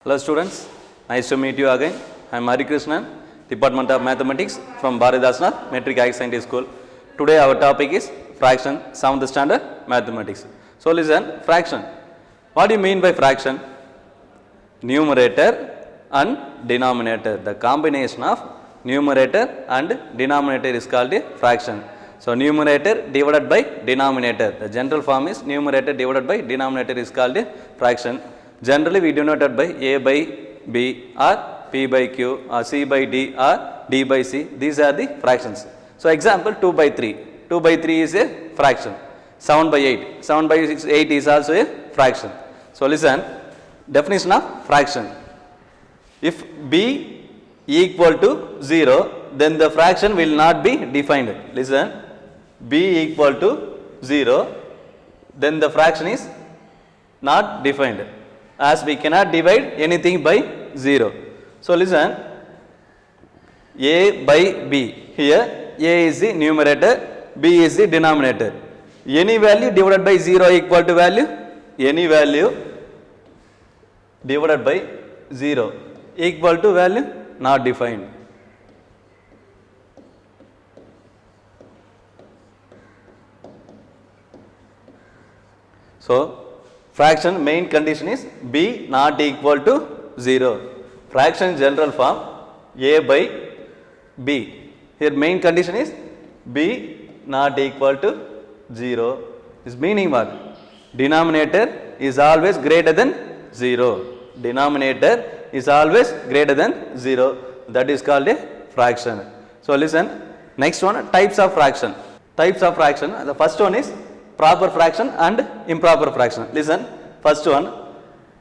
Hello students, nice to meet you again. I am Hari Krishnan, Department of Mathematics from Bharadasnath Metric High Scientist School. Today our topic is fraction, 7th standard mathematics. So listen, fraction. What do you mean by fraction? Numerator and denominator. The combination of numerator and denominator is called a fraction. So numerator divided by denominator. The general form is numerator divided by denominator is called a fraction. Generally we denote it by a by b or p by q or c by d or d by c. These are the fractions. So example 2 by 3. 2 by 3 is a fraction. 7 by 8. 7 by 8 is also a fraction. So listen, definition of fraction. If b equal to 0, then the fraction will not be defined. Listen, b equal to 0, then the fraction is not defined, as we cannot divide anything by 0. So listen, a by b. Here a is the numerator, b is the denominator. Any value divided by 0 equal to value? Any value divided by 0 equal to value? Not defined. So fraction main condition is b not equal to 0. Fraction general form a by b. Here main condition is b not equal to 0. This meaning what? Denominator is always greater than 0. Denominator is always greater than 0. That is called a fraction. So listen, next one, types of fraction. Types of fraction. The first one is proper fraction and improper fraction. Listen, first one,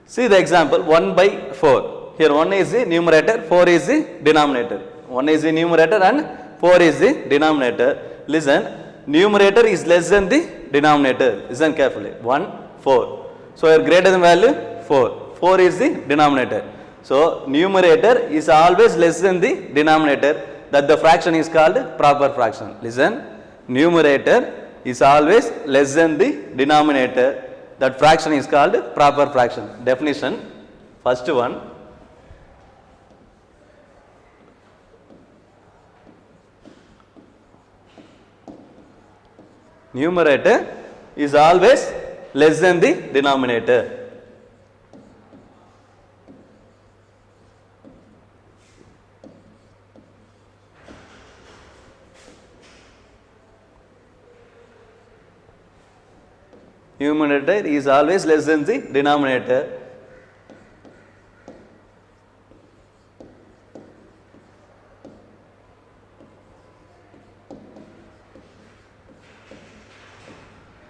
see the example 1 by 4. Here 1 is the numerator, 4 is the denominator. 1 is the numerator and 4 is the denominator. Listen, numerator is less than the denominator. Listen carefully. 1, 4. So here greater than value 4. 4 is the denominator. So numerator is always less than the denominator. That the fraction is called proper fraction. Listen, numerator is always less than the denominator. That fraction is called proper fraction. Definition, first one, numerator is always less than the denominator. Numerator is always less than the denominator.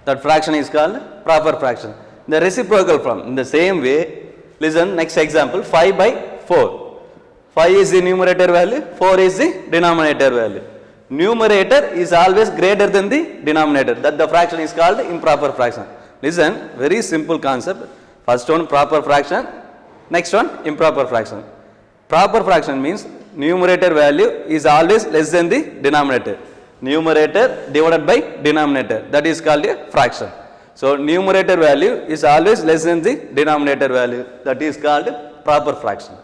That fraction is called proper fraction. The reciprocal form, in the same way, listen, next example 5 by 4. 5 is the numerator value, 4 is the denominator value. Numerator is always greater than the denominator. That the fraction is called improper fraction. Listen, very simple concept. First one proper fraction, next one improper fraction. Proper fraction means numerator value is always less than the denominator. Numerator divided by denominator, that is called a fraction. So numerator value is always less than the denominator value, that is called proper fraction.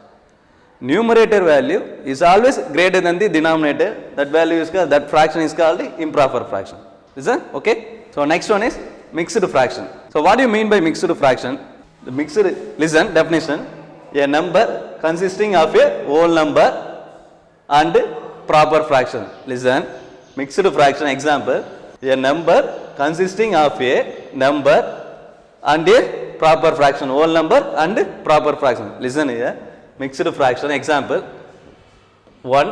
Numerator value is always greater than the denominator, that value is called, that fraction is called improper fraction. Is that okay? So next one is mixed fraction. So what do you mean by mixed fraction? The mixed, listen, definition, a number consisting of a whole number and proper fraction. Listen, mixed fraction example, a number consisting of a number and a proper fraction, whole number and proper fraction. Listen here, mixed fraction example 1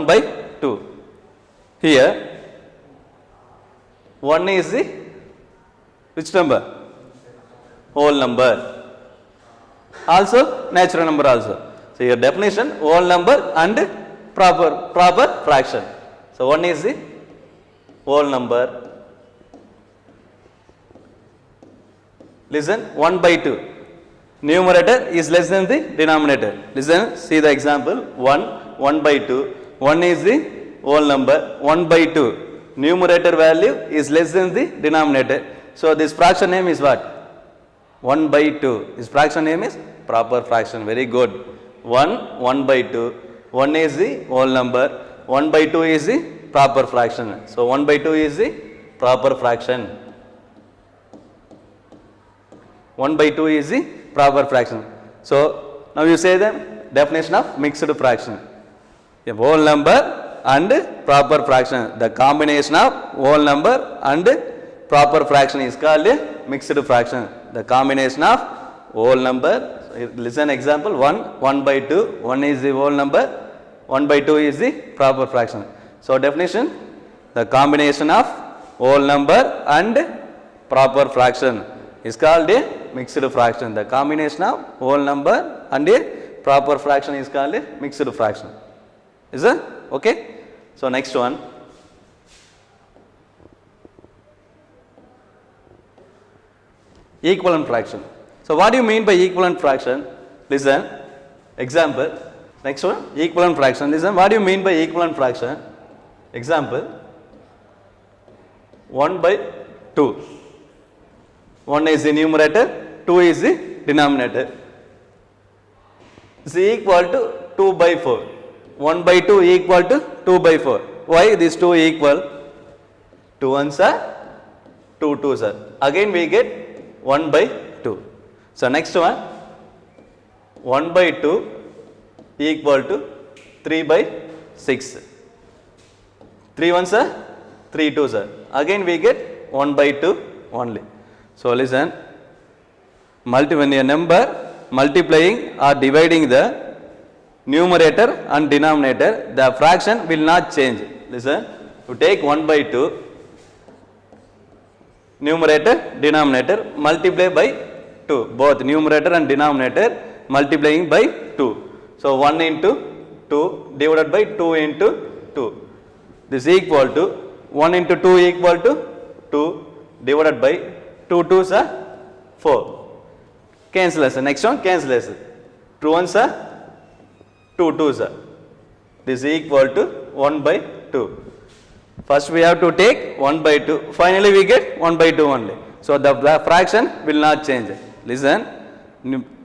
by 2. Here 1 is the which number? Whole number. Also natural number also. So your definition, whole number and proper fraction. So 1 is the whole number. Listen, 1 by 2. Numerator is less than the denominator. Listen, see the example 1 by 2. 1 is the whole number. 1 by 2. Numerator value is less than the denominator. So this fraction name is what? 1 by 2. This fraction name is proper fraction. Very good. 1 by 2. 1 is the whole number. 1 by 2 is the proper fraction. So 1 by 2 is the proper fraction. 1 by 2 is the proper fraction. So now you say the definition of mixed fraction. A whole number and proper fraction. The combination of whole number and proper fraction is called a mixed fraction. The combination of whole number. Listen example 1 by 2. 1 is the whole number. 1 by 2 is the proper fraction. So definition, the combination of whole number and proper fraction is called a mixed fraction. The combination of whole number and a proper fraction is called a mixed fraction. Is it? Okay. So next one. Equivalent fraction. So what do you mean by equivalent fraction? Listen. Example. Next one. Equivalent fraction. Listen. What do you mean by equivalent fraction? Example. 1 by 2. 1 is the numerator, 2 is the denominator. Is equal to 2 by 4. 1 by 2 equal to 2 by 4. Why these 2 equal? 2 ones are 2 twos are. Again we get 1 by 2. So next one, 1 by 2 equal to 3 by 6. 3 ones are 3 twos are. Again we get 1 by 2 only. So listen, when a number multiplying or dividing the numerator and denominator, the fraction will not change. Listen, you take 1 by 2, numerator, denominator, multiply by 2. Both numerator and denominator multiplying by 2. So 1 into 2 divided by 2 into 2. This is equal to 1 into 2 equal to 2 divided by 2 twos are 4. Cancellation. Next one, cancellation. 2 ones are 2 twos are. This is equal to 1 by 2. First we have to take 1 by 2. Finally we get 1 by 2 only. So the fraction will not change. Listen,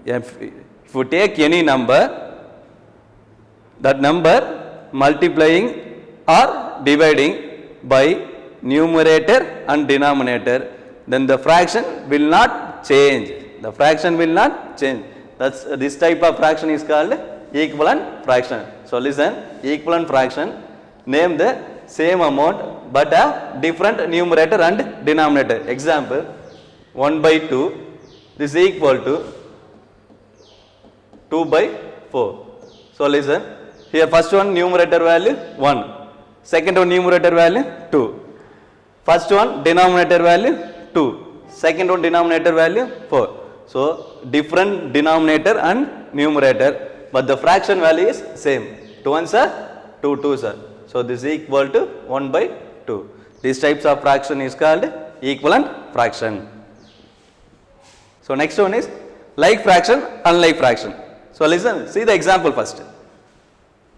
if you take any number, that number multiplying or dividing by numerator and denominator, then the fraction will not change. The fraction will not change. That's this type of fraction is called equivalent fraction. So listen, equivalent fraction, name the same amount but have different numerator and denominator. Example, 1 by 2, this is equal to 2 by 4. So listen, here first one numerator value 1, second one numerator value 2, first one denominator value 2, second one denominator value 4. So different denominator and numerator, but the fraction value is same. 2 ones are 2 twos are. So this is equal to 1 by 2. These types of fraction is called equivalent fraction. So next one is like fraction, unlike fraction. So listen, see the example first.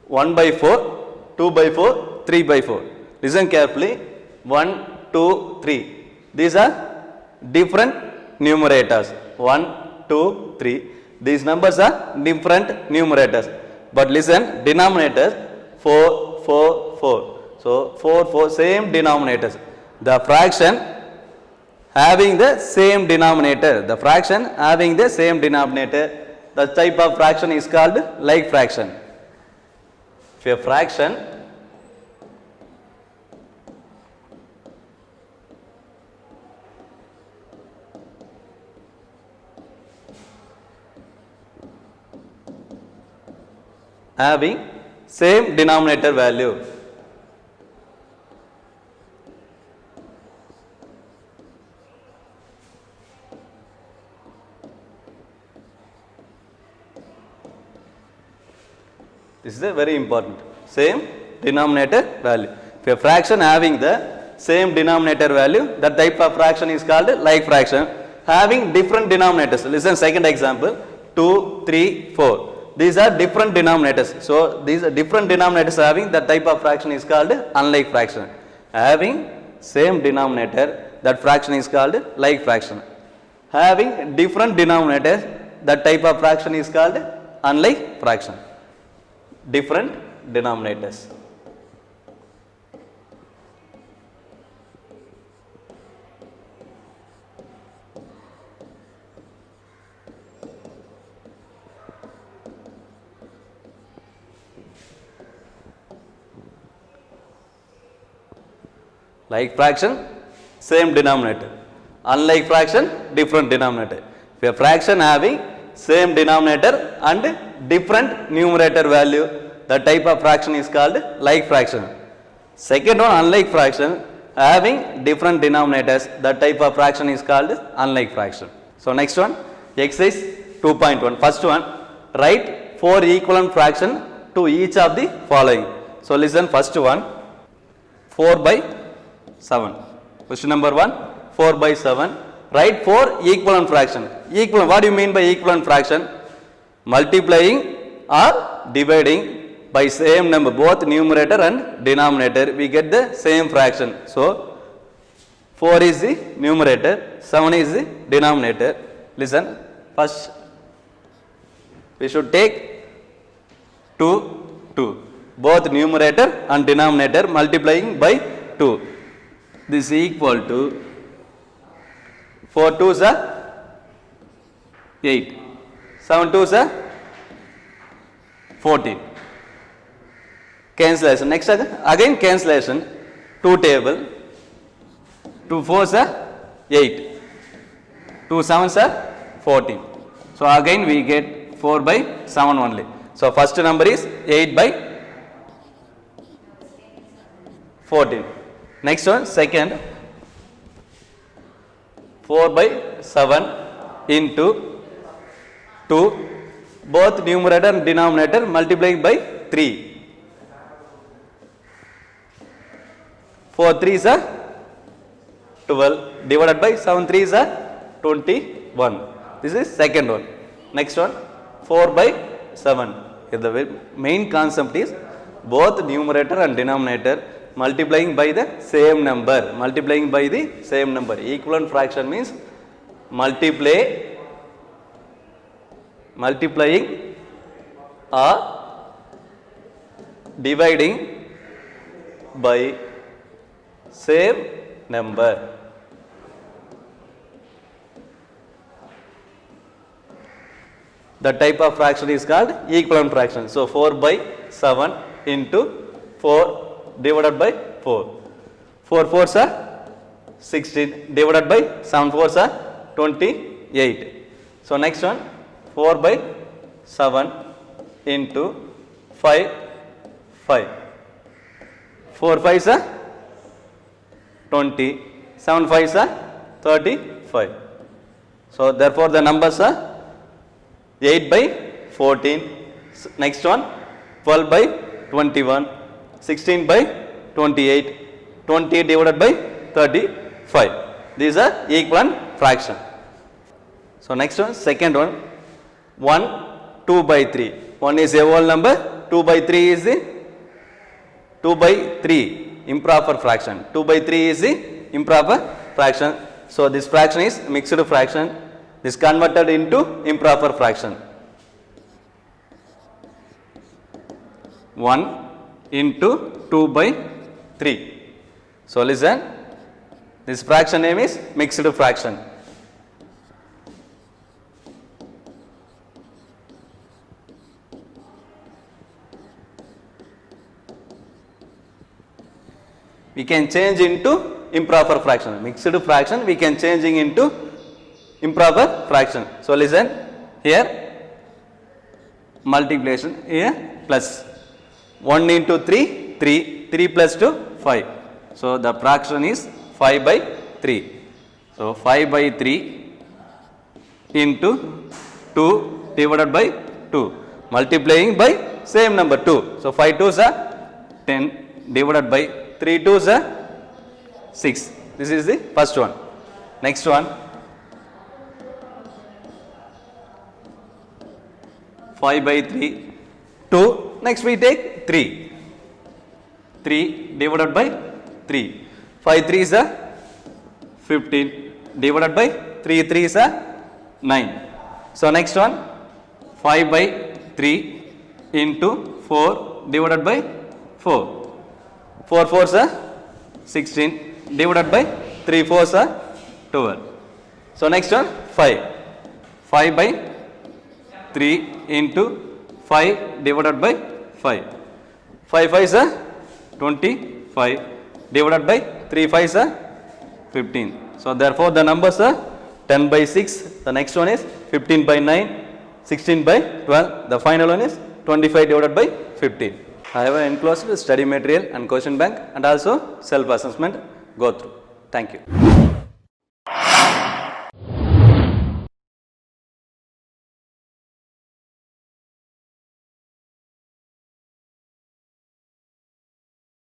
1 by 4, 2 by 4, 3 by 4. Listen carefully. 1, 2, 3. These are different numerators. 1, 2, 3. These numbers are different numerators. But listen, denominators 4, 4, 4. So 4, 4, same denominators. The fraction having the same denominator. The fraction having the same denominator. The type of fraction is called like fraction. If a fraction having same denominator value, this is a very important, same denominator value. If a fraction having the same denominator value, that type of fraction is called like fraction. Having different denominators, listen second example, 2, 3, 4. These are different denominators. So these are different denominators having that type of fraction is called unlike fraction. Having same denominator, that fraction is called like fraction. having different denominators, that type of fraction is called unlike fraction. Different denominators. Like fraction, same denominator. Unlike fraction, different denominator. If a fraction having same denominator and different numerator value, the type of fraction is called like fraction. Second one, unlike fraction, having different denominators, the type of fraction is called unlike fraction. So next one, exercise 2.1. First one, write 4 equivalent fraction to each of the following. So listen, first one, 4 by 7. Question number 1, 4 by 7. Write 4 equivalent fraction. Equivalent, what do you mean by equivalent fraction? Multiplying or dividing by same number, both numerator and denominator, we get the same fraction. So 4 is the numerator, 7 is the denominator. Listen, first we should take 2, 2. Both numerator and denominator multiplying by 2. This is equal to 4 2s are 8, 7 2s are 14. Cancellation. Next again cancellation. 2 table. 2 4s are 8. 2 7s are 14. So again we get 4 by 7 only. So first number is 8 by 14. Next one, second, 4 by 7 into 2, both numerator and denominator multiplying by 3. 4 3s are 12 divided by 7 3s are 21. This is second one. Next one, 4 by 7. The main concept is both numerator and denominator multiplying by the same number. Multiplying by the same number. Equivalent fraction means multiplying or dividing by same number. The type of fraction is called equivalent fraction. So 4 by 7 into 4 divided by 4. 4 4s are 16 divided by 7 4s are 28. So next one, 4 by 7 into 5 5. 4 5s are 20, 7 5s are 35. So therefore the numbers are 8 by 14. Next one, 12 by 21. 16 by 28, 20 divided by 35. These are equivalent fraction. So next one, second one, 1, 2 by 3. 1 is a whole number, 2 by 3 is the 2 by 3 improper fraction. 2 by 3 is the improper fraction. So this fraction is mixed fraction. This converted into improper fraction. 1 into 2 by 3. So listen, this fraction name is mixed fraction. We can change into improper fraction. Mixed fraction we can changing into improper fraction. So listen, here multiplication, here plus 1 into 3, 3, 3 plus 2, 5. So the fraction is 5 by 3. So 5 by 3 into 2 divided by 2. Multiplying by same number 2. So 5 2s are 10 divided by 3 2s are 6. This is the first one. Next one, 5 by 3, 2. Next we take 3. 3 divided by 3. 5 3s are 15 divided by 3 3 is 9. So next one 5 by 3 into 4 divided by 4. 4 4s are 16 divided by 3 4s are 12. So next one 5. 5 by 3 into 5 divided by 5. 5 5s are 25 divided by 3 5s are 15. So therefore the numbers are 10 by 6. The next one is 15 by 9, 16 by 12. The final one is 25 divided by 15. I have enclosed study material and question bank and also self-assessment. Go through. Thank you.